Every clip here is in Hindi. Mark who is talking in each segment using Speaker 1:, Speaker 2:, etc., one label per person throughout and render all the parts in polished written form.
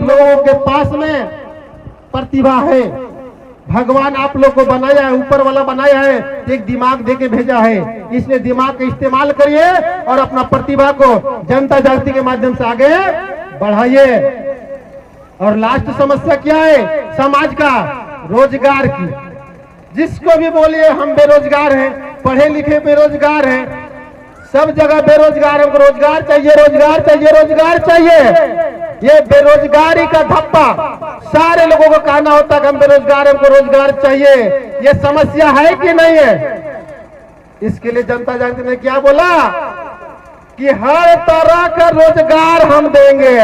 Speaker 1: लोगों के पास में प्रतिभा है, भगवान आप लोग को बनाया है, ऊपर वाला बनाया है, एक दिमाग दे के भेजा है, इसलिए दिमाग का इस्तेमाल करिए और अपना प्रतिभा को जनता जागृति के माध्यम से आगे बढ़ाइए। और लास्ट समस्या क्या है समाज का? रोजगार की। जिसको भी बोलिए हम बेरोजगार हैं, पढ़े लिखे बेरोजगार हैं, सब जगह बेरोजगार, हमको रोजगार चाहिए, रोजगार चाहिए, रोजगार चाहिए। ये बेरोजगारी का धप्पा सारे लोगों को कहना होता है कि हम बेरोजगार, हमको रोजगार चाहिए। ये समस्या है कि नहीं है? इसके लिए जनता जागृति ने क्या बोला कि हर तरह का रोजगार हम देंगे,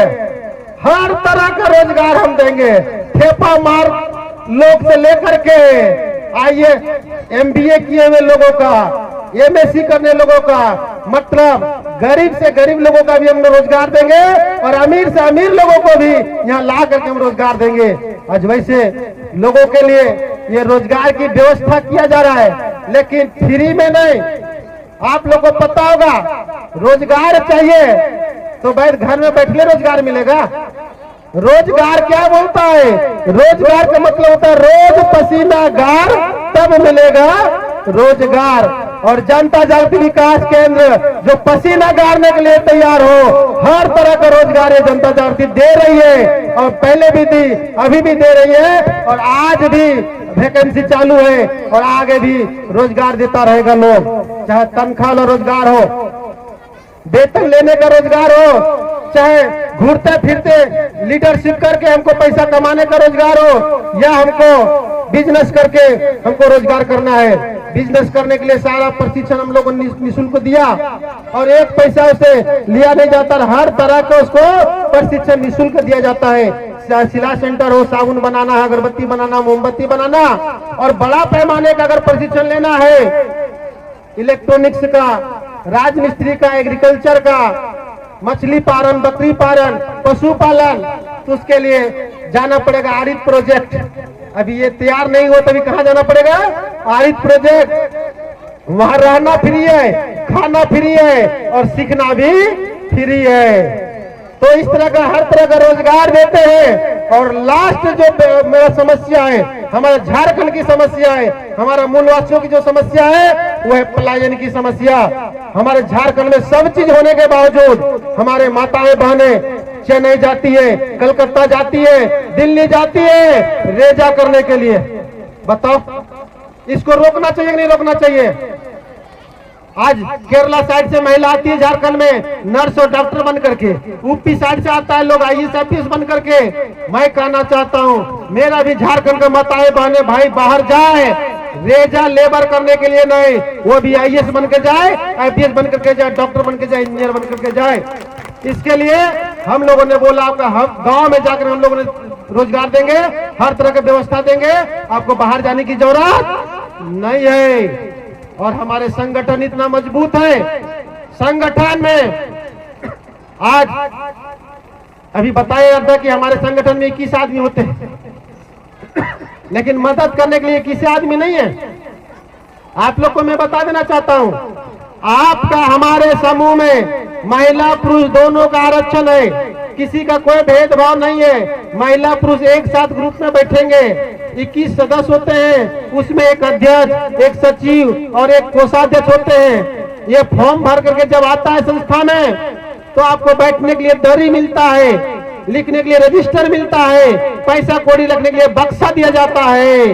Speaker 1: हर तरह का रोजगार हम देंगे। ठेपा मार लोग से लेकर के आइए एमबीए किए हुए लोगों का, एमएससी करने लोगों का, मतलब गरीब से गरीब लोगों का भी हम रोजगार देंगे और अमीर से अमीर लोगों को भी यहाँ ला करके हम रोजगार देंगे। आज वैसे लोगों के लिए ये रोजगार की व्यवस्था किया जा रहा है, लेकिन फ्री में नहीं। आप लोगों को पता होगा रोजगार चाहिए तो घर में बैठे रोजगार मिलेगा। रोजगार क्या बोलता है? रोजगार का मतलब होता है रोज पसीना गार तब मिलेगा रोजगार। और जनता जागृति विकास केंद्र जो पसीना गारने के लिए तैयार हो, हर तरह का रोजगार ये जनता जागृति दे रही है और पहले भी दी, अभी भी दे रही है और आज भी वैकेंसी चालू है और आगे भी रोजगार देता रहेगा लोग, चाहे तनख्वाह वाला रोजगार हो, वेतन लेने का रोजगार हो, चाहे घूरते फिरते लीडरशिप करके हमको पैसा कमाने का रोजगार हो, या हमको बिजनेस करके हमको रोजगार करना है। बिजनेस करने के लिए सारा प्रशिक्षण हम लोगों ने निःशुल्क दिया और एक पैसा उसे लिया नहीं जाता, हर तरह का उसको प्रशिक्षण निःशुल्क दिया जाता है। सिला सेंटर हो, साबुन बनाना है, अगरबत्ती बनाना, मोमबत्ती बनाना, और बड़ा पैमाने का अगर प्रशिक्षण लेना है इलेक्ट्रॉनिक्स का, राजमिस्त्री का, एग्रीकल्चर का, मछली पालन, बकरी पालन, पशुपालन, तो उसके लिए जाना पड़ेगा आरित प्रोजेक्ट। अभी ये तैयार नहीं हो तभी कहाँ जाना पड़ेगा? आरित प्रोजेक्ट। वहां रहना फ्री है, खाना फ्री है और सीखना भी फ्री है। तो इस तरह का हर तरह का रोजगार देते हैं। और लास्ट जो मेरा समस्या है, हमारा झारखंड की समस्या है, हमारा मूलवासियों की जो समस्या है वो है पलायन की समस्या। हमारे झारखंड में सब चीज होने के बावजूद हमारे माताएं बहनें चेन्नई जाती है, कलकत्ता जाती है, दिल्ली जाती है रेजा करने के लिए। बताओ इसको रोकना चाहिए कि नहीं रोकना चाहिए? आज केरला साइड से महिला आती है झारखंड में नर्स और डॉक्टर बन करके, यूपी साइड से आता है लोग आईएएस ऑफिसर बन करके। मैं कहना चाहता हूँ मेरा भी झारखंड का माताएं बहने भाई बाहर जाए, रेजा लेबर करने के लिए नहीं, वो भी आईएएस बन के जाए, आईपीएस बन करके जाए, डॉक्टर बन के जाए, इंजीनियर बन करके जाए। इसके लिए हम लोगों ने बोला आपका गांव में जाकर हम लोगों ने रोजगार देंगे, हर तरह की व्यवस्था देंगे, आपको बाहर जाने की जरूरत नहीं है। और हमारे संगठन इतना मजबूत है, संगठन में आज अभी बताया जाता कि हमारे संगठन में 21 आदमी होते हैं, लेकिन मदद करने के लिए किसी आदमी नहीं है। आप लोग को मैं बता देना चाहता हूं, आपका हमारे समूह में महिला पुरुष दोनों का आरक्षण है, किसी का कोई भेदभाव नहीं है। महिला पुरुष एक साथ ग्रुप में बैठेंगे, 21 सदस्य होते हैं, उसमें एक अध्यक्ष, एक सचिव और एक कोषाध्यक्ष होते हैं। ये फॉर्म भर करके जब आता है संस्था में तो आपको बैठने के लिए दरी मिलता है, लिखने के लिए रजिस्टर मिलता है, पैसा कौड़ी रखने के लिए बक्सा दिया जाता है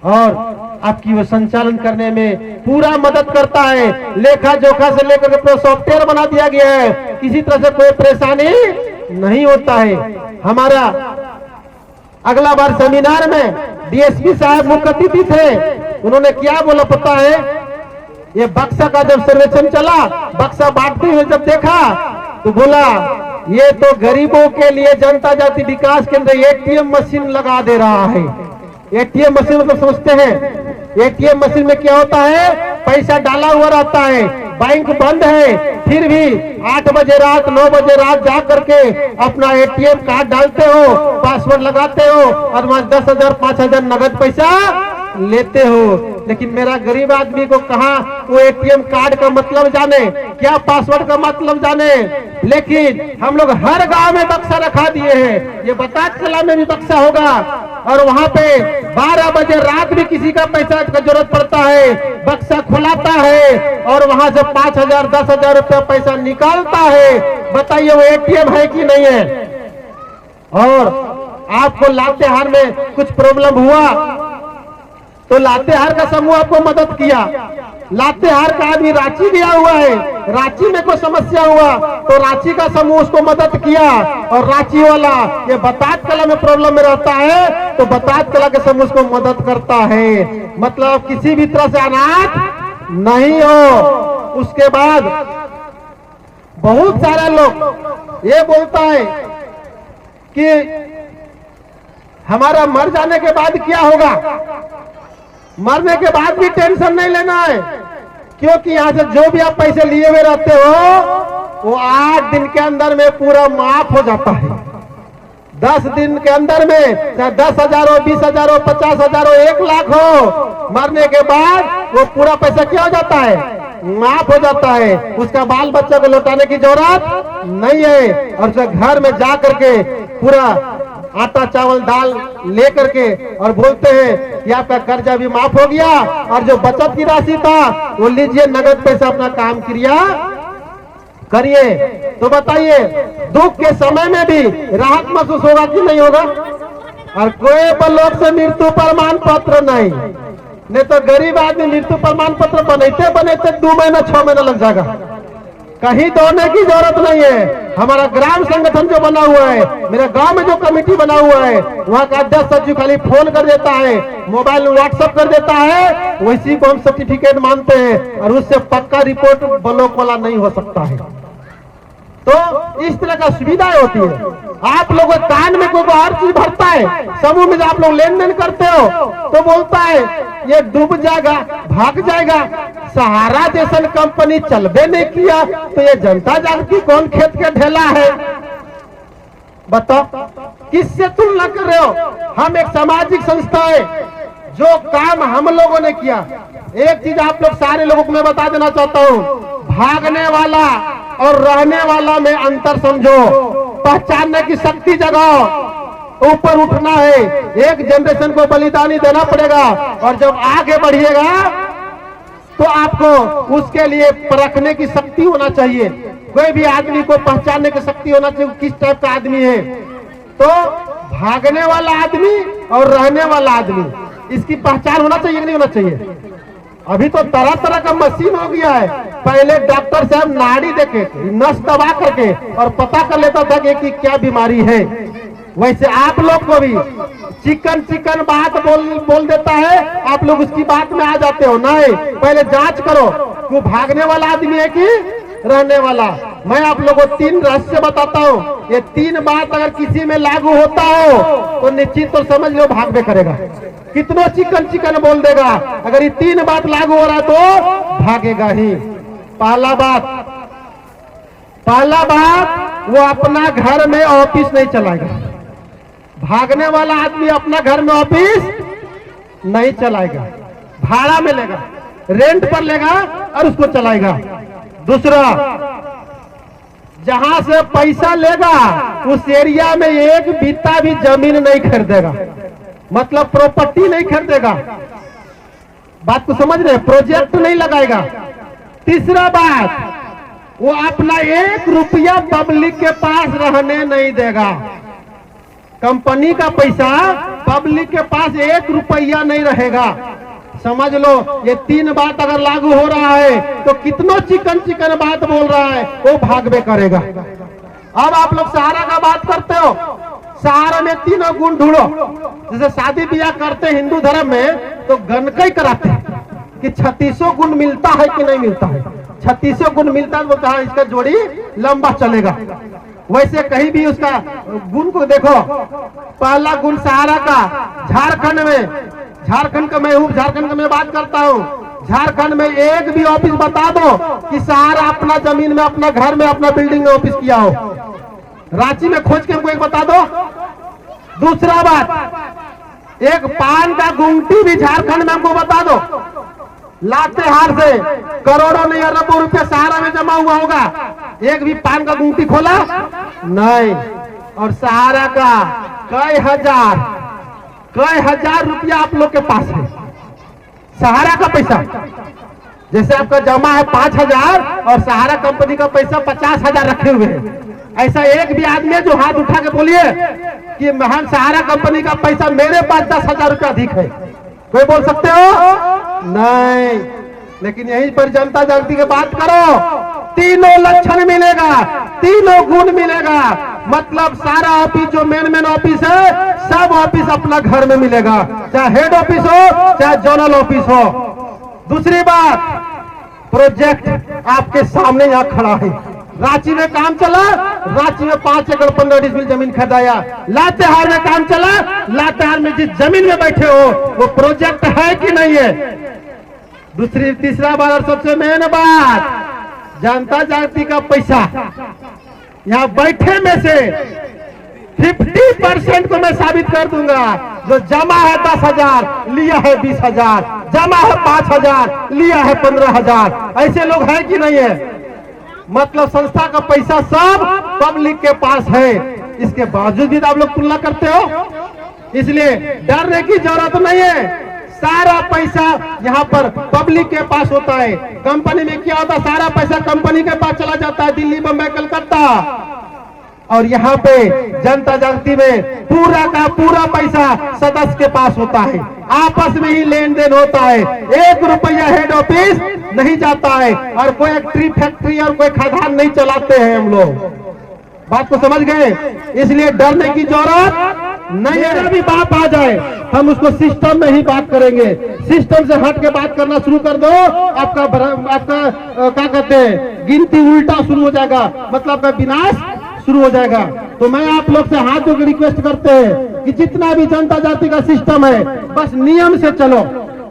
Speaker 1: और आपकी वो संचालन करने में पूरा मदद करता है। लेखा जोखा से लेकर के पूरा सॉफ्टवेयर बना दिया गया है, किसी तरह से कोई परेशानी नहीं होता है। हमारा अगला बार सेमिनार में डीएसपी साहब मुख्य अतिथि थे, उन्होंने क्या बोला पता है? ये बक्सा का जब सर्वेक्षण चला, बक्सा बांटते हुए जब देखा तो बोला ये तो गरीबों के लिए जनता जाति विकास केंद्र एटीएम मशीन लगा दे रहा है। एटीएम मशीन मतलब समझते हैं? एटीएम मशीन में क्या होता है? पैसा डाला हुआ रहता है, बैंक बंद है, फिर भी 8 बजे रात 9 बजे रात जा करके अपना एटीएम कार्ड डालते हो, पासवर्ड लगाते हो और 10,000 5,000 नगद पैसा लेते हो। लेकिन मेरा गरीब आदमी को कहाँ वो एटीएम कार्ड का मतलब जाने, क्या पासवर्ड का मतलब जाने। लेकिन हम लोग हर गांव में बक्सा रखा दिए हैं। ये बतात कला में भी बक्सा होगा और वहां पे 12 बजे रात भी किसी का पैसा का जरूरत पड़ता है, बक्सा खुलाता है और वहां से 5,000 10,000 रुपया पैसा निकालता है। बताइए वो एटीएम है कि नहीं है। और आपको लातेहार में कुछ प्रॉब्लम हुआ तो लातेहार का समूह आपको मदद किया। लातेहार का आदमी रांची गया हुआ है, रांची में कोई समस्या हुआ तो रांची का समूह उसको मदद किया। और रांची वाला ये बतात कला में प्रॉब्लम में रहता है तो बतात कला के समूह उसको मदद करता है। मतलब किसी भी तरह से अनाथ नहीं हो। उसके बाद बहुत सारे लोग ये बोलता है कि हमारा मर जाने के बाद क्या होगा। मरने के बाद भी टेंशन नहीं लेना है, क्योंकि यहाँ से जो भी आप पैसे लिए हुए रहते हो वो 8 दिन के अंदर में पूरा माफ हो जाता है। 10 दिन के अंदर में चाहे 10,000 हो, 20,000 हो, 50,000 हो, 1 लाख हो, मरने के बाद वो पूरा पैसा क्या हो जाता है, माफ हो जाता है। उसका बाल बच्चा को लौटाने की जरूरत नहीं है। और उसके घर में जा करके पूरा आटा चावल दाल लेकर के और बोलते हैं कि आपका कर्जा भी माफ हो गया और जो बचत की राशि था वो लीजिए, नगद पैसा अपना काम क्रिया करिए। तो बताइए दुख के समय में भी राहत महसूस होगा कि नहीं होगा। और कोई बलोक से मृत्यु प्रमाण पत्र नहीं तो गरीब आदमी मृत्यु प्रमाण पत्र बनते बनते 2 महीना 6 महीना लग जाएगा। कहीं दौड़ने की जरूरत नहीं है। हमारा ग्राम संगठन जो बना हुआ है, मेरे गांव में जो कमेटी बना हुआ है, वहां का अध्यक्ष सचिव खाली फोन कर देता है, मोबाइल में व्हाट्सएप कर देता है, वैसी को हम सर्टिफिकेट मानते हैं और उससे पक्का रिपोर्ट ब्लॉक वाला नहीं हो सकता है। तो इस तरह का सुविधाएं होती है। आप लोग कान में कोई हर चीज भरता है, समूह में आप लोग लेन देन करते हो तो बोलता है ये डूब जाएगा, भाग जाएगा। सहारा जैसन कंपनी चलबे नहीं किया तो ये जनता जागृति कौन खेत के ढेला है। बताओ किससे तुलना कर रहे हो। हम एक सामाजिक संस्था है, जो काम हम लोगों ने किया। एक चीज आप लोग सारे लोगों को मैं बता देना चाहता हूँ, भागने वाला और रहने वाला में अंतर समझो। पहचानने की शक्ति जगाओ, ऊपर उठना है। एक जनरेशन को बलिदानी देना पड़ेगा और जब आगे बढ़िएगा तो आपको उसके लिए परखने की शक्ति होना चाहिए। कोई भी आदमी को पहचानने की शक्ति होना चाहिए किस टाइप का आदमी है। तो भागने वाला आदमी और रहने वाला आदमी, इसकी पहचान होना चाहिए कि नहीं होना चाहिए। अभी तो तरह तरह का मशीन हो गया है। पहले डॉक्टर साहब नाड़ी देके नस दबा करके और पता कर लेता था कि क्या बीमारी है। वैसे आप लोग को भी चिकन बात बोल देता है, आप लोग उसकी बात में आ जाते हो। नहीं, पहले जांच करो कि भागने वाला आदमी है कि रहने वाला। मैं आप लोगों को 3 रहस्य बताता हूँ। ये 3 बात अगर किसी में लागू होता हो तो निश्चित तो समझ लो भागबे करेगा। कितनों चिकन बोल देगा, अगर ये 3 बात लागू हो रहा है तो भागेगा ही। पहला बात वो अपना घर में ऑफिस नहीं चलाएगा। भागने वाला आदमी अपना घर में ऑफिस नहीं चलाएगा, भाड़ा में लेगा, रेंट पर लेगा और उसको चलाएगा। दूसरा, जहां से पैसा लेगा उस एरिया में एक बित्ता भी जमीन नहीं खरीदेगा, मतलब प्रॉपर्टी नहीं खरीदेगा। बात को समझ रहे, प्रोजेक्ट नहीं लगाएगा। तीसरा बात, वो अपना 1 रुपया पब्लिक के पास रहने नहीं देगा। कंपनी का पैसा पब्लिक के पास 1 रुपया नहीं रहेगा। समझ लो, ये 3 बात अगर लागू हो रहा है तो कितनों चिकन बात बोल रहा है वो भागबे करेगा। अब आप लोग सहारा का बात करते हो, सहारा में 3 गुण ढूंढो। जैसे शादी ब्याह करते हिंदू धर्म में तो गणकई कराते हैं कि 3600 गुण मिलता है कि नहीं मिलता है। 3600 गुण मिलता है तो कहा इसका जोड़ी लंबा चलेगा। वैसे कहीं भी उसका गुण को देखो। पहला गुण सहारा का, झारखंड का मैं हूँ, झारखंड का मैं बात करता हूँ। झारखंड में एक भी ऑफिस बता दो कि सहारा अपना जमीन में, अपना घर में, अपना बिल्डिंग में ऑफिस किया हो। रांची में खोज के हमको एक बता दो। दूसरा बात, एक पान का गुंगटी भी झारखंड में हमको बता दो। लातेहार से करोड़ों नहीं अरबों रुपए सहारा में जमा हुआ होगा, एक भी पान का गुमटी खोला नहीं। और सहारा का कई हजार रुपया आप लोग के पास है, सहारा का पैसा। जैसे आपका जमा है 5,000 और सहारा कंपनी का पैसा 50,000 रखे हुए हैं, ऐसा एक भी आदमी है जो हाथ उठा के बोलिए कि महान सहारा कंपनी का पैसा मेरे पास 10,000 रुपया अधिक है, कोई बोल सकते हो? नहीं। लेकिन यहीं पर जनता जागृति की बात करो, तीनों लक्षण मिलेगा, तीनों गुण मिलेगा। मतलब सारा ऑफिस जो मेन ऑफिस है, सब ऑफिस अपना घर में मिलेगा, चाहे हेड ऑफिस हो चाहे जोनल ऑफिस हो। दूसरी बात, प्रोजेक्ट आपके सामने यहाँ खड़ा है। रांची में काम चला, रांची में 5 एकड़ 15 डिसमिल जमीन खरीदाया। लातेहार में काम चला, लातेहार में जिस जमीन में बैठे हो वो प्रोजेक्ट है कि नहीं है। तीसरा बात और सबसे मेन बात, जनता जागृति का पैसा यहाँ बैठे में से 50% को मैं साबित कर दूंगा। जो जमा है 10,000, लिया है 20,000, जमा है 5,000, लिया है 15,000। ऐसे लोग हैं कि नहीं है? मतलब संस्था का पैसा सब पब्लिक के पास है, इसके बावजूद भी आप लोग तुलना करते हो। इसलिए डरने की जरूरत नहीं है, सारा पैसा यहाँ पर पब्लिक के पास होता है। कंपनी में क्या होता है, सारा पैसा कंपनी के पास चला जाता है, दिल्ली, बम्बई, कलकत्ता। और यहाँ पे जनता जागृति में पूरा का पूरा पैसा सदस्य के पास होता है, आपस में ही लेन देन होता है, 1 रुपया हेड ऑफिस नहीं जाता है, और कोई ट्री फैक्ट्री और कोई खदान नहीं चलाते हैं हम लोग। बात को समझ गए? इसलिए डरने की जरूरत नहीं है। अभी बात आ जाए हम उसको सिस्टम में ही बात करेंगे, सिस्टम से हट के बात करना शुरू कर दो, आपका क्या कहते हैं, गिनती उल्टा शुरू हो जाएगा, मतलब विनाश शुरू हो जाएगा। तो मैं आप लोग से हाथ जोड़ के रिक्वेस्ट करते हैं कि जितना भी जनता जाति का सिस्टम है, बस नियम से चलो।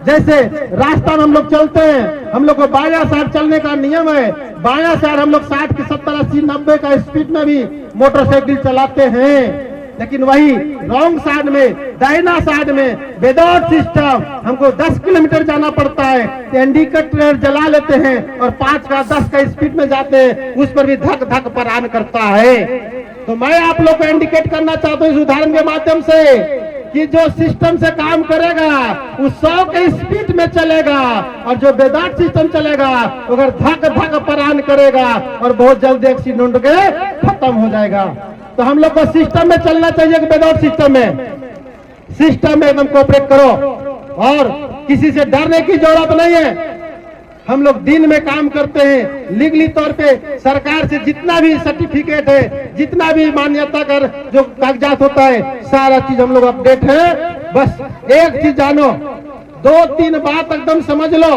Speaker 1: जैसे रास्ता में हम लोग चलते हैं, हम लोग को बायां साइड चलने का नियम है, बायां साइड हम लोग 60 की 70 80 90 का स्पीड में भी मोटरसाइकिल चलाते हैं। लेकिन वही रॉन्ग साइड में, दाहिना साइड में विदाउट सिस्टम हमको 10 किलोमीटर जाना पड़ता है, तो इंडिकेटर जला लेते हैं और 5 का 10 का स्पीड में जाते हैं, उस पर भी धक धक परान करता है। तो मैं आप लोग को इंडिकेट करना चाहता हूँ इस उदाहरण के माध्यम से कि जो सिस्टम से काम करेगा वो 100 के स्पीड में चलेगा, और जो विदाउट सिस्टम चलेगा अगर धक धक परान करेगा और बहुत जल्दी एक्सीडेंट के खत्म हो जाएगा। तो हम लोग को सिस्टम में चलना चाहिए कि विदाउट सिस्टम में? सिस्टम में एकदम कोऑपरेट करो, और किसी से डरने की जरूरत नहीं है। हम लोग दिन में काम करते हैं, लीगली तौर पे सरकार से जितना भी सर्टिफिकेट है, जितना भी मान्यता कर जो कागजात होता है, सारा चीज हम लोग अपडेट है। बस एक चीज जानो, 2-3 बात एकदम समझ लो,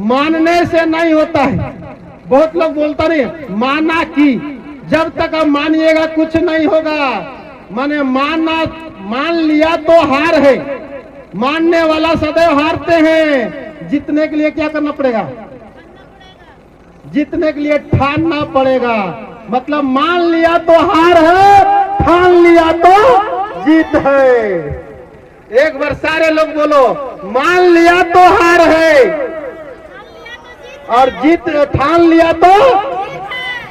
Speaker 1: मानने से नहीं होता है। बहुत लोग बोलता नहीं, माना कि जब तक आप मानिएगा कुछ नहीं होगा। माने मान लिया तो हार है, मानने वाला सदैव हारते हैं। जीतने के लिए क्या करना पड़ेगा? जीतने के लिए ठानना पड़ेगा। मतलब मान लिया तो हार है, ठान लिया तो जीत है। एक बार सारे लोग बोलो, मान लिया तो हार है और जीत ठान लिया तो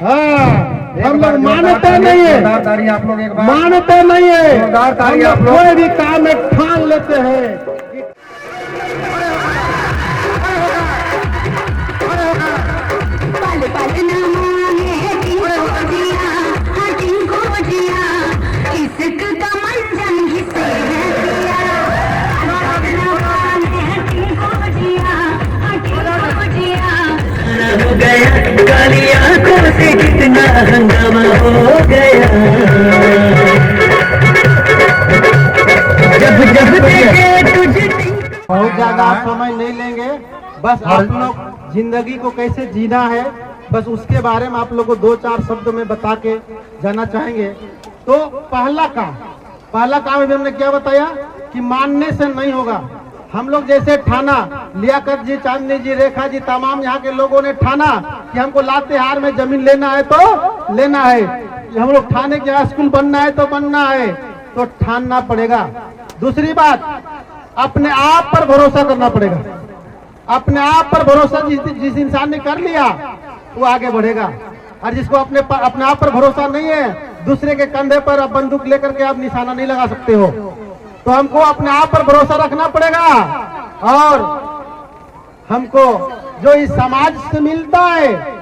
Speaker 1: हाँ। हम लोग मानते नहीं है,
Speaker 2: आप लोग एक बार
Speaker 1: मानते नहीं है,
Speaker 2: हम लोग
Speaker 1: कोई भी काम में ठान लेते हैं।
Speaker 3: काली आंखों से कितना हंगामा हो गया, जब जब देखे तुझे।
Speaker 1: बहुत ज्यादा आप समय नहीं लेंगे, बस आप लोग जिंदगी को कैसे जीना है बस उसके बारे में आप लोग को 2-4 शब्द में बता के जाना चाहेंगे। तो पहला काम अभी हमने क्या बताया कि मानने से नहीं होगा। हम लोग जैसे ठाना, लियाकत जी, चांदनी जी, रेखा जी, तमाम यहाँ के लोगों ने ठाना कि हमको लातेहार में जमीन लेना है तो लेना है, हम लोग ठाने के स्कूल बनना है तो बनना है, तो ठानना पड़ेगा। दूसरी बात, अपने आप पर भरोसा करना पड़ेगा। अपने आप पर भरोसा जिस इंसान ने कर लिया वो आगे बढ़ेगा, और जिसको अपने आप पर भरोसा नहीं है, दूसरे के कंधे पर आप बंदूक लेकर के आप निशाना नहीं लगा सकते हो। तो हमको अपने आप पर भरोसा रखना पड़ेगा, और हमको जो इस समाज से मिलता है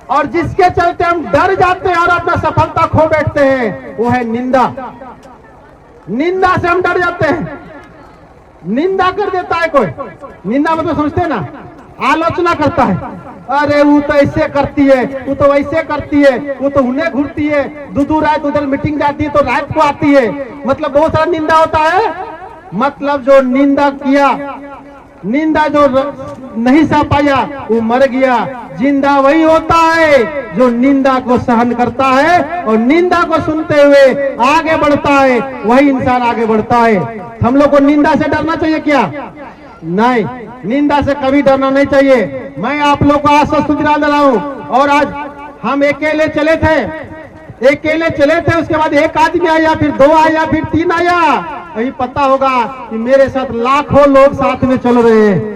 Speaker 1: और जिसके चलते हम डर जाते हैं और अपना सफलता खो बैठते हैं, वो है निंदा। निंदा से हम डर जाते हैं। निंदा कर देता है कोई, निंदा मतलब समझते हैं ना, आलोचना करता है, अरे वो तो ऐसे करती है, वो तो वैसे करती है, वो तो उन्हें घूरती है, दूर रात उधर मीटिंग जाती है तो रात को आती है। मतलब बहुत सारा निंदा होता है। मतलब जो निंदा किया, निंदा जो नहीं सह पाया वो मर गया। जिंदा वही होता है जो निंदा को सहन करता है और निंदा को सुनते हुए आगे बढ़ता है, वही इंसान आगे बढ़ता है। हम लोग को निंदा से डरना चाहिए क्या? नहीं, निंदा से कभी डरना नहीं चाहिए। मैं आप लोग को आश्वस्त दिला दे रहा हूं। और आज हम अकेले चले थे, उसके बाद एक आदमी आया, फिर दो आया, फिर तीन आया। कहीं पता होगा कि मेरे साथ लाखों लोग साथ में चल रहे हैं।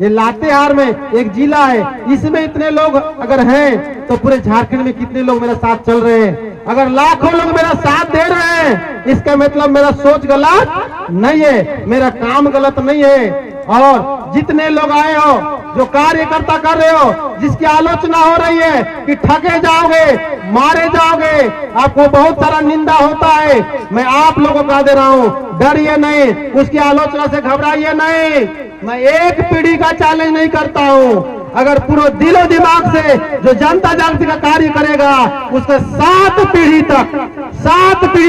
Speaker 1: ये लातेहार में एक जिला है, इसमें इतने लोग अगर हैं तो पूरे झारखंड में कितने लोग मेरे साथ चल रहे हैं? अगर लाखों लोग मेरा साथ दे रहे हैं, इसका मतलब मेरा सोच गलत नहीं है, मेरा काम गलत नहीं है। और जितने लोग आए हो, जो कार्यकर्ता कर रहे हो, जिसकी आलोचना हो रही है कि ठगे जाओगे, मारे जाओगे, आपको बहुत सारा निंदा होता है, मैं आप लोगों को कह दे रहा हूं, डरिए नहीं, उसकी आलोचना से घबराइए नहीं। मैं एक पीढ़ी का चैलेंज नहीं करता हूं। अगर पूरे दिलो दिमाग से जो जनता जागृति का कार्य करेगा, उसके 7 पीढ़ी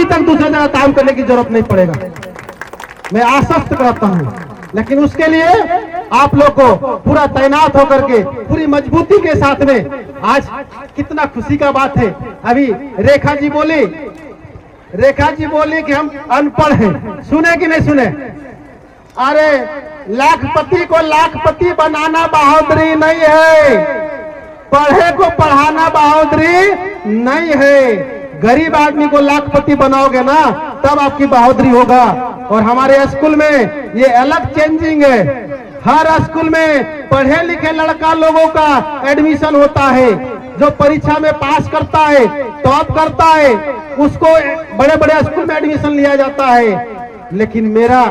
Speaker 1: तक दूसरे जगह काम करने की जरूरत नहीं पड़ेगा, मैं आश्वस्त करता हूं। लेकिन उसके लिए आप लोग को पूरा तैनात होकर के पूरी मजबूती के साथ में, आज कितना खुशी का बात है। अभी रेखा जी बोली कि हम अनपढ़ हैं, सुने कि नहीं सुने? अरे लाखपति को लाखपति बनाना बहादुरी नहीं है, पढ़े को पढ़ाना बहादुरी नहीं है। गरीब आदमी को लाखपति बनाओगे ना, तब आपकी बहादुरी होगा। और हमारे स्कूल में ये अलग चेंजिंग है। हर स्कूल में पढ़े लिखे लड़का लोगों का एडमिशन होता है। जो परीक्षा में पास करता है, टॉप करता है, उसको बड़े बड़े स्कूल में एडमिशन लिया जाता है। लेकिन मेरा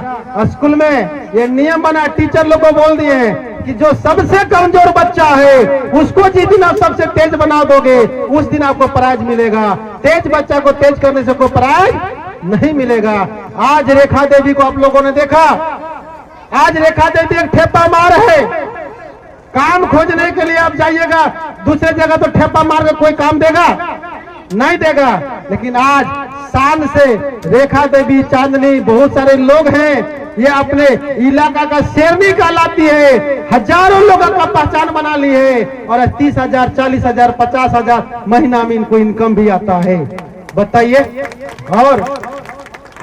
Speaker 1: स्कूल में ये नियम बना, टीचर लोग को बोल दिए हैं कि जो सबसे कमजोर बच्चा है, उसको जिस दिन आप सबसे तेज बना दोगे, उस दिन आपको प्राइज मिलेगा। तेज बच्चा को तेज करने से कोई प्राइज नहीं मिलेगा। आज रेखा देवी को आप लोगों ने देखा, आज रेखा देवी एक ठेपा मार है। काम खोजने के लिए आप जाइएगा दूसरे जगह, तो ठेपा मार के कोई काम देगा? नहीं देगा। लेकिन आज शान से रेखा देवी, चांदनी, बहुत सारे लोग हैं, ये अपने इलाका का शेरनी कहलाती है। हजारों लोगों का पहचान बना ली है, और 30,000, 40,000, 50,000 महीना में इनको इनकम भी आता है। बताइए। और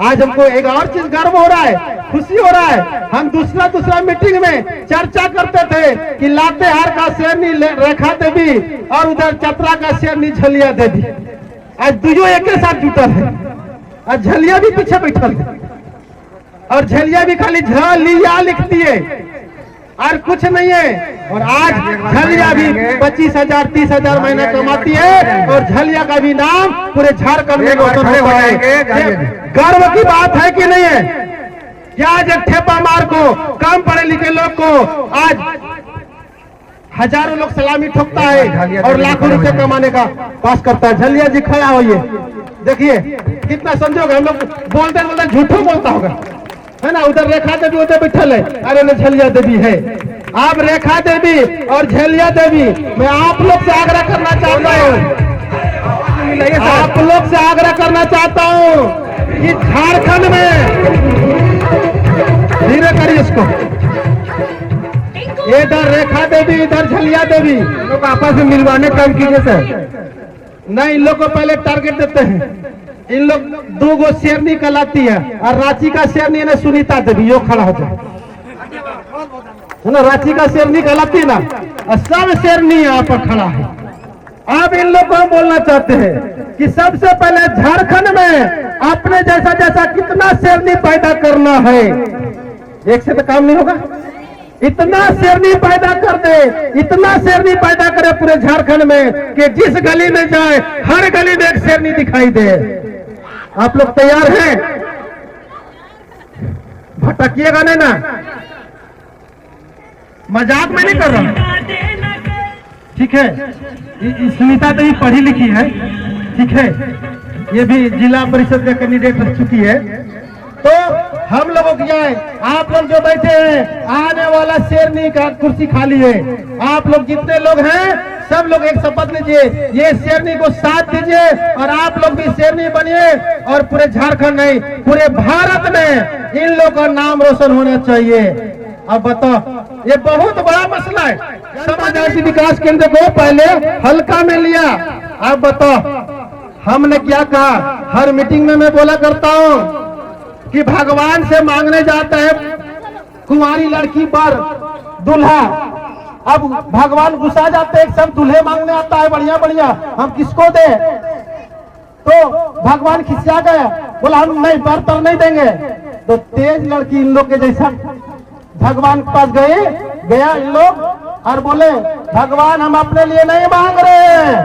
Speaker 1: आज हमको एक और चीज गर्व हो रहा है, खुशी हो रहा है। हम दूसरा मीटिंग में चर्चा करते थे कि लातेहार का शेरनी रेखा देवी और उधर चतरा का शेरनी झलिया देवी, आज दुजो एक के साथ जुटल है। और झलिया भी पीछे बैठल है, और झलिया भी खाली झलिया लिखती है और कुछ नहीं है। और आज झलिया भी 25,000, 30,000 महीना कमाती है, और झलिया का भी नाम पूरे झारखंड में रोशन होता है। गर्व की बात है कि नहीं है? क्या आज एक ठेपा मार को, कम पढ़े लिखे लोग को आज हजारों लोग सलामी ठोकता है और लाखों रुपए कमाने का पास करता है। झलिया जी खड़ा होइए, देखिए कितना संजोग है। हम लोग बोलते बोलते झूठों बोलता होगा, है ना? उधर रेखा देवी उधर बैठल है, अरे न झलिया देवी है। आप रेखा देवी और झलिया देवी, मैं आप लोग से आग्रह करना चाहता हूँ, आप लोग से आग्रह करना चाहता हूँ कि झारखंड में, धीरे करिए इसको, इधर रेखा देवी, इधर झलिया देवी, लोग आपस में मिलवाने काम कीजिए सर। नहीं, इन लोग को पहले टारगेट देते हैं। इन लोग 2 गो शेरनी कहलाती है, और रांची का शेरनी है सुनीता देवी, यो खड़ा हो जाए, है ना? रांची का शेरनी कहलाती है ना, और सब शेरनी यहाँ पर खड़ा है। अब इन लोग को हम बोलना चाहते हैं कि सबसे पहले झारखंड में अपने जैसा कितना शेरनी पैदा करना है। एक से तो काम नहीं होगा, इतना शेरनी पैदा कर दे, इतना शेरनी पैदा करे पूरे झारखंड में कि जिस गली में जाए हर गली में एक शेरनी दिखाई दे। आप लोग तैयार हैं? भटकिएगा नहीं ना, मजाक में नहीं कर रहा, ठीक है? सुनीता तो ये पढ़ी लिखी है, ठीक है, ये भी जिला परिषद का कैंडिडेट रह चुकी है। तो हम लोगों की है, आप लोग जो बैठे हैं, आने वाला शेरनी का कुर्सी खाली है। आप लोग जितने लोग हैं सब लोग एक शपथ लीजिए, ये शेरनी को साथ दीजिए और आप लोग भी शेरनी बनिए और पूरे झारखंड नहीं पूरे भारत में इन लोगों का नाम रोशन होना चाहिए। अब बताओ, ये बहुत बड़ा मसला है। समाज विकास केंद्र को पहले हल्का में लिया। अब बताओ, हमने क्या कहा? हर मीटिंग में मैं बोला करता हूँ कि भगवान से मांगने जाता है कुंवारी लड़की पर दूल्हा। अब भगवान गुस्सा जाते हैं, सब दूल्हे मांगने आता है बढ़िया बढ़िया, हम किसको दे? तो भगवान खिसिया गया, बोला हम नहीं, पर नहीं देंगे। तो तेज लड़की इन लोग के जैसा भगवान के पास गया इन लोग और बोले भगवान हम अपने लिए नहीं मांग रहे,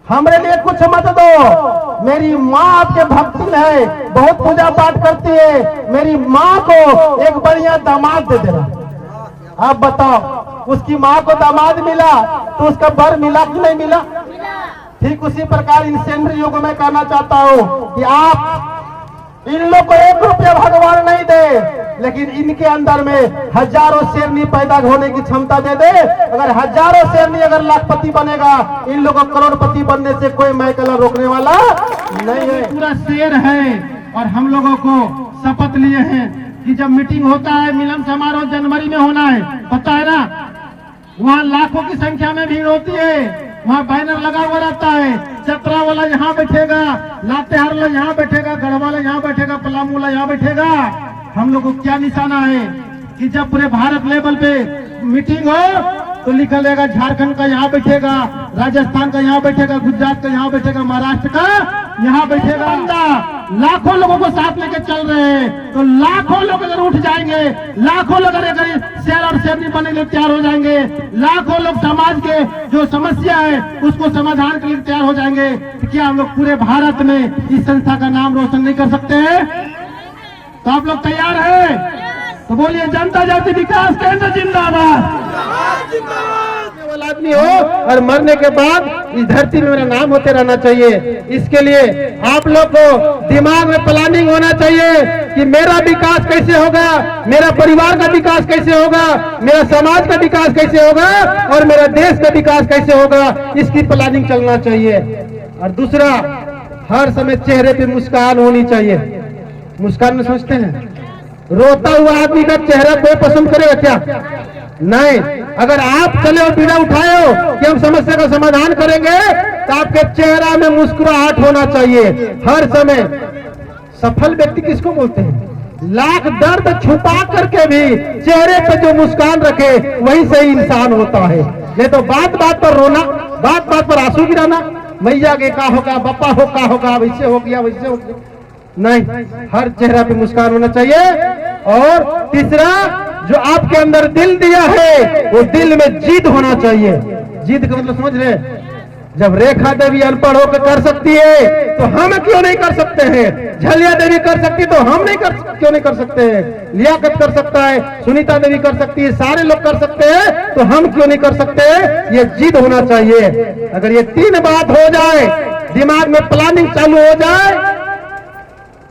Speaker 1: हमरे लिए कुछ मत दो। मेरी माँ आपके भक्ति है, बहुत पूजा पाठ करती है, मेरी माँ को एक बढ़िया दामाद दे देना। आप बताओ, उसकी माँ को दामाद मिला तो उसका बर मिला कि नहीं मिला? ठीक उसी प्रकार इन सेंद्रियों को मैं कहना चाहता हूँ कि आप इन लोग को 1 रुपया भगवान नहीं दे, लेकिन इनके अंदर में हजारों शेरनी पैदा होने की क्षमता दे दे। अगर हजारों शेरनी अगर लाखपति बनेगा, इन लोगों को करोड़पति बनने से कोई मैकला रोकने वाला नहीं है। पूरा शेर है और हम लोगों को शपथ लिए हैं कि जब मीटिंग होता है, मिलन समारोह जनवरी में होना है, पता है ना? वहाँ लाखों की संख्या में भीड़ होती है, वहाँ बैनर लगा हुआ रहता है, चतरा वाला यहाँ बैठेगा, लातेहार वाला यहाँ बैठेगा, गढ़ वाला यहाँ बैठेगा, पलामू वाला यहाँ बैठेगा। हम लोग को क्या निशाना है कि जब पूरे भारत लेवल पे मीटिंग हो तो लिखा जाएगा झारखंड का यहाँ बैठेगा, राजस्थान का यहाँ बैठेगा, गुजरात का यहाँ बैठेगा, महाराष्ट्र का यहाँ बैठेगा। लाखों लोगों को साथ लेके चल रहे हैं, तो लाखों लोग अगर उठ जाएंगे, लाखों लोग अगर शेर और शेरनी बनने के लिए तैयार हो जाएंगे, लाखों लोग समाज के जो समस्या है उसको समाधान के लिए तैयार हो जाएंगे, तो क्या हम लोग पूरे भारत में इस संस्था का नाम रोशन नहीं कर सकते हैं? तो आप लोग तैयार हैं? तो बोलिए जनता जाति विकास केंद्र जिंदाबाद। आदमी हो और मरने के बाद इस धरती में मेरा नाम होते रहना चाहिए। इसके लिए आप लोग को दिमाग में प्लानिंग होना चाहिए कि मेरा विकास कैसे होगा, मेरा परिवार का विकास कैसे होगा, मेरा समाज का विकास कैसे होगा और मेरा देश का विकास कैसे होगा, इसकी प्लानिंग चलना चाहिए। और दूसरा, हर समय चेहरे पे मुस्कान होनी चाहिए। मुस्कान में सोचते हैं, रोता हुआ आदमी का चेहरा कोई पसंद करेगा क्या? नहीं। अगर आप चले और बीड़ा उठाए हो कि हम समस्या का समाधान करेंगे, तो आपके चेहरा में मुस्कुराहट होना चाहिए हर समय। सफल व्यक्ति किसको बोलते हैं? लाख दर्द छुपा करके भी चेहरे पे जो मुस्कान रखे वही सही इंसान होता है। नहीं तो बात बात पर रोना, बात बात पर आंसू गिराना, मैया के का होगा, बप्पा हो का होगा, वैसे हो गया वैसे हो गया, नहीं। हर चेहरा पे मुस्कान होना चाहिए। और तीसरा, जो आपके अंदर दिल दिया है वो दिल में जीत होना चाहिए। जीत का मतलब समझ रहे? जब रेखा देवी अनपढ़ होकर कर सकती है तो हम क्यों नहीं कर सकते हैं? झलिया देवी कर सकती तो हम क्यों नहीं कर सकते हैं? लियाकत कर सकता है, सुनीता देवी कर सकती है, सारे लोग कर सकते हैं, तो हम क्यों नहीं कर सकते? ये जीत होना चाहिए। अगर ये 3 बात हो जाए, दिमाग में प्लानिंग चालू हो जाए,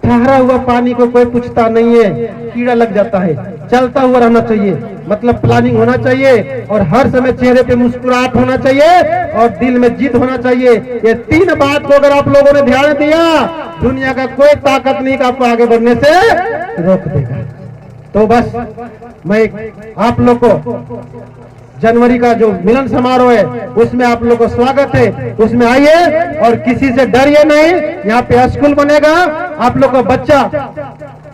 Speaker 1: ठहरा हुआ पानी को कोई पूछता नहीं है, कीड़ा लग जाता है। चलता हुआ रहना चाहिए, मतलब प्लानिंग होना चाहिए और हर समय चेहरे पे मुस्कुराहट होना चाहिए और दिल में जीत होना चाहिए। ये 3 बात को अगर आप लोगों ने ध्यान दिया, दुनिया का कोई ताकत नहीं कि आपको आगे बढ़ने से रोक देगा। तो बस मैं आप लोग को जनवरी का जो मिलन समारोह है उसमें आप लोगों को स्वागत है, उसमें आइए और किसी से डरिए नहीं। यहाँ पे स्कूल बनेगा। आप लोग का बच्चा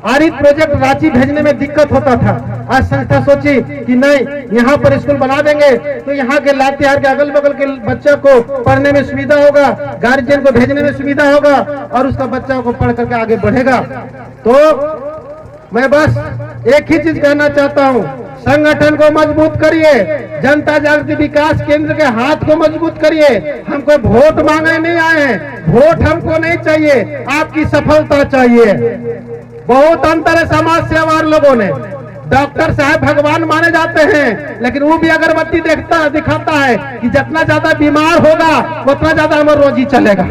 Speaker 1: आरित प्रोजेक्ट रांची भेजने में दिक्कत होता था, आज संस्था सोची कि नहीं, यहाँ पर स्कूल बना देंगे तो यहाँ के लातेहार के अगल बगल के बच्चे को पढ़ने में सुविधा होगा, गार्जियन को भेजने में सुविधा होगा और उसका बच्चा को पढ़ करके आगे बढ़ेगा। तो मैं बस एक ही चीज कहना चाहता हूँ, संगठन को मजबूत करिए, जनता जागृति विकास केंद्र के हाथ को मजबूत करिए। हमको वोट मांगने नहीं आए हैं, वोट हमको नहीं चाहिए, आपकी सफलता चाहिए। बहुत अंतर है समाज सेवा लोगों ने। डॉक्टर साहब भगवान माने जाते हैं, लेकिन वो भी अगरबत्ती दिखाता है कि जितना ज्यादा बीमार होगा उतना ज्यादा हमारा रोजी चलेगा।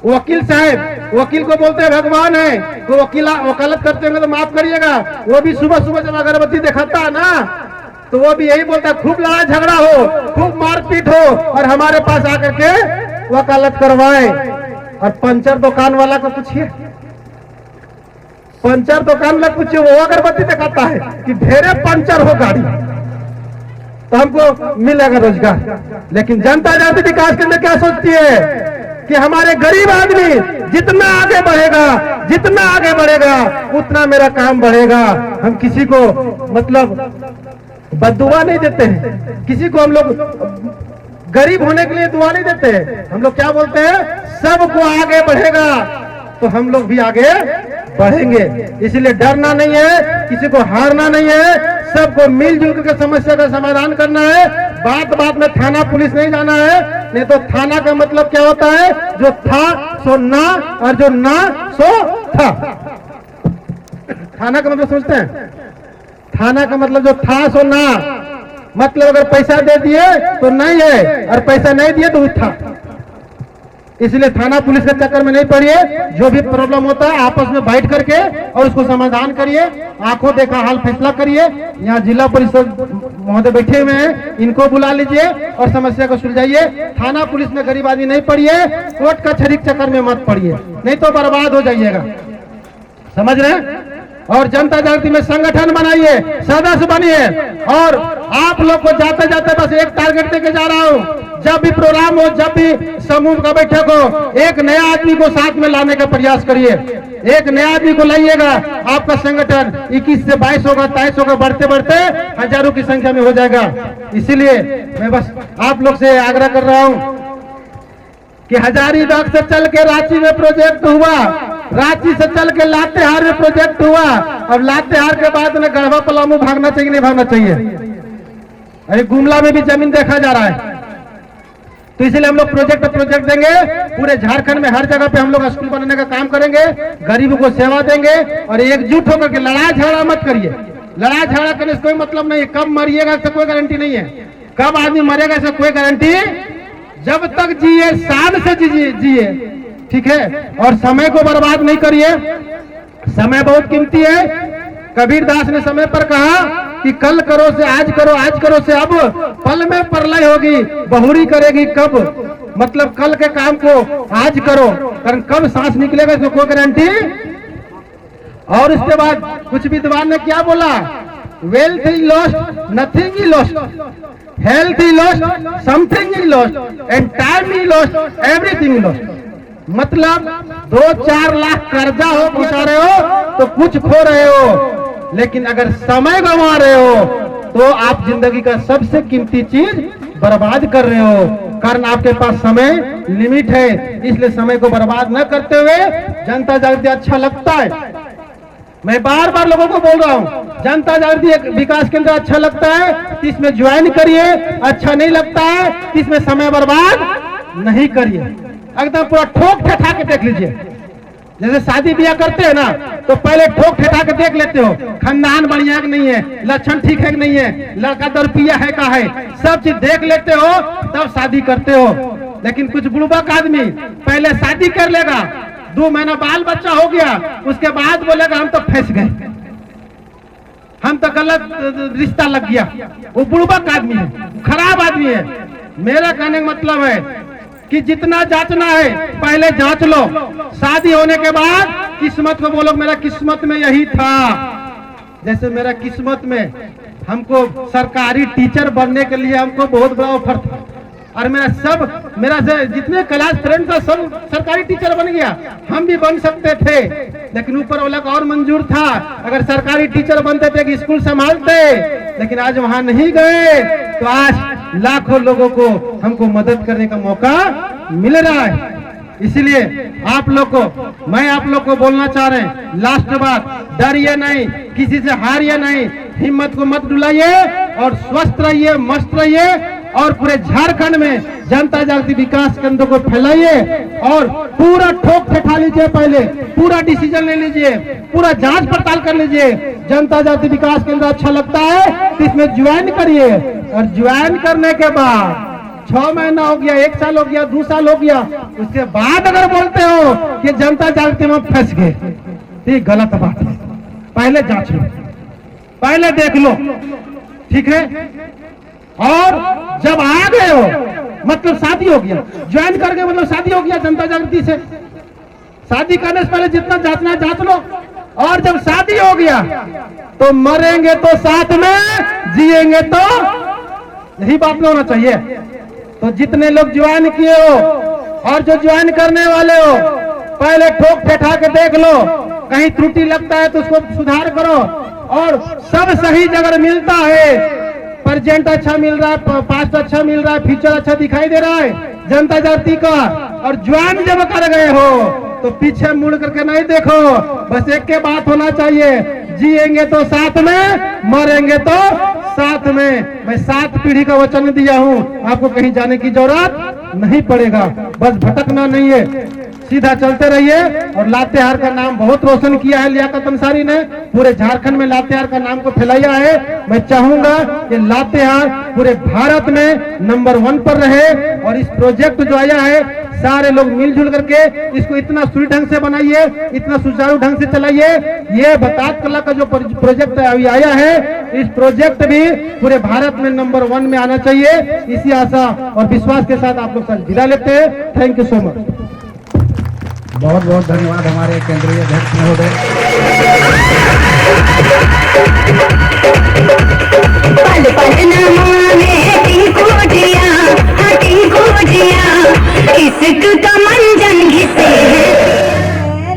Speaker 1: वकील साहब, वकील को बोलते हैं भगवान है, तो वकालत करते होंगे तो माफ करिएगा, वो भी सुबह सुबह जब अगरबत्ती दिखाता है ना, तो वो भी यही बोलता है खूब लड़ाई झगड़ा हो, खूब मारपीट हो, और हमारे पास आकर के वकालत करवाए। और पंचर दुकान वाला को पूछिए, पंचर दुकान में पूछिए, वो अगरबत्ती दिखाता है कि ढेरे पंचर हो गाड़ी तो हमको मिलेगा रोजगार। लेकिन जनता जागृति विकास केंद्र क्या सोचती है कि हमारे गरीब आदमी जितना आगे बढ़ेगा, जितना आगे बढ़ेगा उतना मेरा काम बढ़ेगा। हम किसी को मतलब बद्दुआ नहीं देते हैं, किसी को हम लोग गरीब होने के लिए दुआ नहीं देते हैं। हम लोग क्या बोलते हैं, सबको आगे बढ़ेगा तो हम लोग भी आगे बढ़ेंगे। इसलिए डरना नहीं है, किसी को हारना नहीं है, सबको मिलजुल कर समस्या का समाधान करना है। बात बात में थाना पुलिस नहीं जाना है, नहीं तो थाना का मतलब क्या होता है, जो था सो ना और जो ना सो था। थाना का मतलब समझते हैं, थाना का मतलब जो था सो ना, मतलब अगर पैसा दे दिए तो नहीं है और पैसा नहीं दिए तो था। इसलिए थाना पुलिस के चक्कर में नहीं पड़िए, जो भी प्रॉब्लम होता है आपस में बैठ करके और उसको समाधान करिए, आंखों देखा हाल फैसला करिए। यहाँ जिला परिषद महोदय बैठे हुए हैं, इनको बुला लीजिए और समस्या को सुलझाइए। थाना पुलिस में गरीब आदमी नहीं पड़िए, कोर्ट का छरीक चक्कर में मत पड़िए, नहीं तो बर्बाद हो जाइएगा। समझ रहे हैं? और जनता जागृति में संगठन बनाइए, सदस्य बनिए। और आप लोग को जाते जाते बस एक टारगेट देके जा रहा हूँ, जब भी प्रोग्राम हो, जब भी समूह का बैठक हो, एक नया आदमी को साथ में लाने का प्रयास करिए। एक नया आदमी को लाइएगा, आपका संगठन 21 से 22 होगा, 23 होगा, बढ़ते बढ़ते हजारों की संख्या में हो जाएगा। इसीलिए मैं बस आप लोग से आग्रह कर रहा हूँ कि हजारीबाग से चल के रांची में प्रोजेक्ट हुआ, रांची से चल के लातेहार में प्रोजेक्ट हुआ, अब लातेहार के बाद में गढ़वा पलामू भागना चाहिए नहीं भागना चाहिए? अरे गुमला में भी जमीन देखा जा रहा है, तो इसलिए हम लोग प्रोजेक्ट देंगे। पूरे झारखंड में हर जगह पे हम लोग स्कूल बनाने का काम करेंगे, गरीबों को सेवा देंगे। और एकजुट होकर के लड़ाई झगड़ा मत करिए, लड़ाई झगड़ा करने से कोई मतलब नहीं है। कब मरिएगा इससे कोई गारंटी नहीं है, कब आदमी मरेगा इससे कोई गारंटी। जब तक जिए शान से जिए, ठीक है। और समय को बर्बाद नहीं करिए, समय बहुत कीमती है। कबीर दास ने समय पर कहा कि कल करो से आज करो, आज करो से अब, पल में प्रलय होगी बहुरी करेगी कब। मतलब कल के काम को आज करो, कारण कब सांस निकलेगा इसमें कोई गारंटी। और इसके बाद कुछ विद्वान ने क्या बोला, wealth is lost, nothing is lost, health is lost, something is lost, and time is lost, everything is lost. मतलब 2-4 लाख कर्जा हो, घुसा रहे हो तो कुछ खो रहे हो, लेकिन अगर समय गंवा रहे हो तो आप जिंदगी का सबसे कीमती चीज बर्बाद कर रहे हो। कारण आपके पास समय लिमिट है, इसलिए समय को बर्बाद न करते हुए जनता जागृति अच्छा लगता है। मैं बार बार लोगों को बोल रहा हूँ, जनता जागृति विकास केंद्र अच्छा लगता है तो इसमें ज्वाइन करिए, अच्छा नहीं लगता है तो इसमें समय बर्बाद नहीं करिए। एकदम पूरा ठोक ठठा के देख लीजिए। जैसे शादी ब्याह करते हैं ना, तो पहले ठोक ठठा के देख लेते हो, खानदान बढ़िया कि नहीं है, लक्षण ठीक है कि नहीं है, लड़का दरपिया है का है, सब चीज देख लेते हो तब शादी करते हो। लेकिन कुछ बुड़बक आदमी पहले शादी कर लेगा, 2 महीना बाल बच्चा हो गया, उसके बाद बोलेगा हम तो फंस गए, हम तो गलत रिश्ता लग गया। वो बुड़बक आदमी है, खराब आदमी है। मेरा कहने का मतलब है कि जितना जांचना है पहले जांच लो, शादी होने के बाद किस्मत को बोलो मेरा किस्मत में यही था। जैसे मेरा किस्मत में हमको सरकारी टीचर बनने के लिए हमको बहुत बड़ा ऑफर था, और मेरा जितने क्लास फ्रेंड था सब सरकारी टीचर बन गया। हम भी बन सकते थे, लेकिन ऊपर वाला का और मंजूर था, अगर सरकारी टीचर बनते थे कि स्कूल संभालते, लेकिन आज वहां नहीं गए तो आज लाखों लोगों को हमको मदद करने का मौका मिल रहा है। इसलिए आप लोग को मैं आप लोग को बोलना चाह रहे हैं, लास्ट बात, डरिए नहीं, किसी से हारिए नहीं, हिम्मत को मत डुलाइए और स्वस्थ रहिए, मस्त रहिए और पूरे झारखंड में जनता जागृति विकास केंद्र को फैलाइए और पूरा ठोक ठेठा लीजिए, पहले पूरा डिसीजन ले लीजिए, पूरा जांच पड़ताल कर लीजिए। जनता जागृति विकास केंद्र अच्छा लगता है तो इसमें ज्वाइन करिए और ज्वाइन करने के बाद 6 महीना हो गया, 1 साल हो गया, 2 साल हो गया, उसके बाद अगर बोलते हो कि जनता जागृति में फंस गए तो ये गलत बात है। पहले जांच लो, पहले देख लो, ठीक है। और जब आ गए हो मतलब शादी हो गया, ज्वाइन करके मतलब शादी हो गया जनता जागृति से। शादी करने से पहले जितना जांचना जांच लो, और जब शादी हो गया तो मरेंगे तो साथ में, जिएंगे तो, यही बात में होना चाहिए। तो जितने लोग ज्वाइन किए हो और जो ज्वाइन करने वाले हो, पहले ठोक ठेठा के देख लो, कहीं त्रुटि लगता है तो उसको सुधार करो। और सब सही जगह मिलता है, प्रेजेंट अच्छा मिल रहा है, पास्ट अच्छा मिल रहा है, फ्यूचर अच्छा दिखाई दे रहा है जनता जागृति का, और ज्वाइन जब कर गए हो तो पीछे मुड़ करके नहीं देखो, बस एक के बात होना चाहिए, जिएंगे तो साथ में, मरेंगे तो साथ में। मैं 7 पीढ़ी का वचन दिया हूं, आपको कहीं जाने की जरूरत नहीं पड़ेगा, बस भटकना नहीं है, सीधा चलते रहिए। और लातेहार का नाम बहुत रोशन किया है लियाकत अंसारी ने, पूरे झारखंड में लातेहार का नाम को फैलाया है। मैं चाहूंगा कि लातेहार पूरे भारत में नंबर 1 पर रहे। और इस प्रोजेक्ट जो आया है, सारे लोग मिलजुल करके इसको इतना सुई ढंग से बनाइए, इतना सुचारू ढंग से चलाइए। ये बतात कला का जो प्रोजेक्ट अभी आया है, इस प्रोजेक्ट भी पूरे भारत में नंबर 1 में आना चाहिए। इसी आशा और विश्वास के साथ आप लोग साथ विदा लेते हैं। Thank you so much.
Speaker 2: बहुत बहुत धन्यवाद हमारे केंद्रीय अध्यक्ष महोदय।
Speaker 4: पल पल न माने टिंकू जिया, हाँ टिंकू जिया, इश्क का मंजन घिसे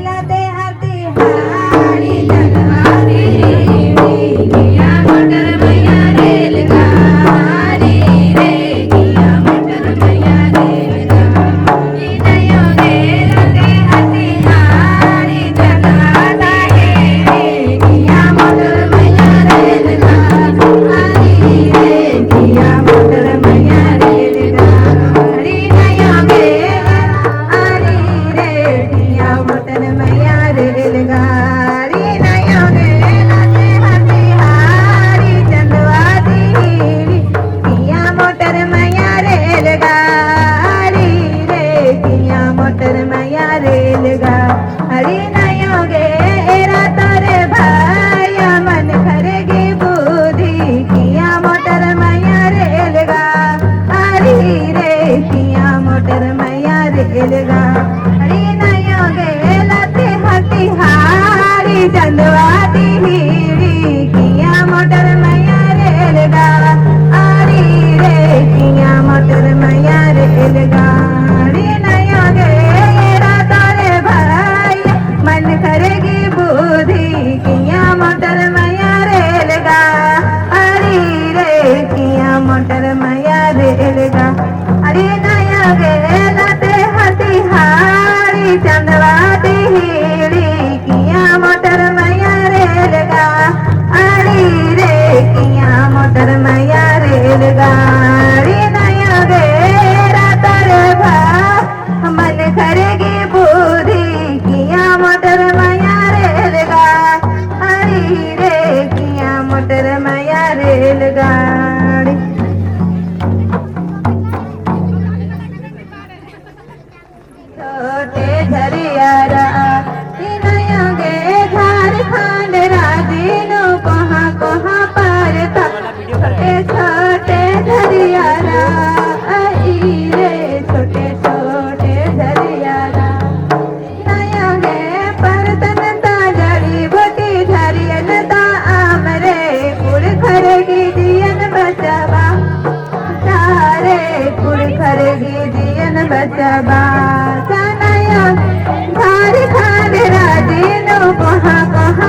Speaker 4: लदे हती हारी लगवारी किया मोटर मैया रेलगाड़ी रे, किया मोटर मैया रेलगाड़ी नयो रे लदे हती हारी जगवादा है, किया मोटर मैया रेलगाड़ी रे, किया मोटर मैया रेलगाड़ी नयो रे आरी रे, किया मोटर मैया रेलगाड़ी नयो रे लदे हती हारी चंदवादी किया मोटर मैया रेलगाड़ी रे, किया मोटर मैया रेलगाड़ी नयो गे एरा तोरे भाया मन करेगी बुद्धि, किया मोटर मैया रेलगाड़ी रे, किया मोटर मैया रेलगाड़ी नयो गे लते हती हारी चंदवादी किया मोटर मैया रेलगाड़ी रे, किया मोटर मैया रेलगाड़ी नयो गे एरा तोरे भाई मन करेगी बुद्धि, किया मोटर मैया रेलगाड़ी रे, किया मोटर मैया रेलगाड़ी नयो गे लते हती हारी चंदवादी किया मोटर मैया रेलगाड़ी रे, किया मोटर मैया रेलगाड़ी नयो गे तोरे भाई मन करेगी बुद्धि, किया मोटर मैया रेलगाड़ी रे, किया मोटर मैया रेलगाड़ी। छोटे झरियारा नयो गे झारखंड राजीनो कहाँ कहाँ पार था, छोटे छोटे झरियारा आई रे, छोटे छोटे झरियारा नयो गे परतन ता जड़ी बूटी झरियन ता आम रे, उड़ खरेगी जियन बचवा तारे, उड़ खरेगी जियन बचवा नयो झारखंड राजीनो कहाँ कहाँ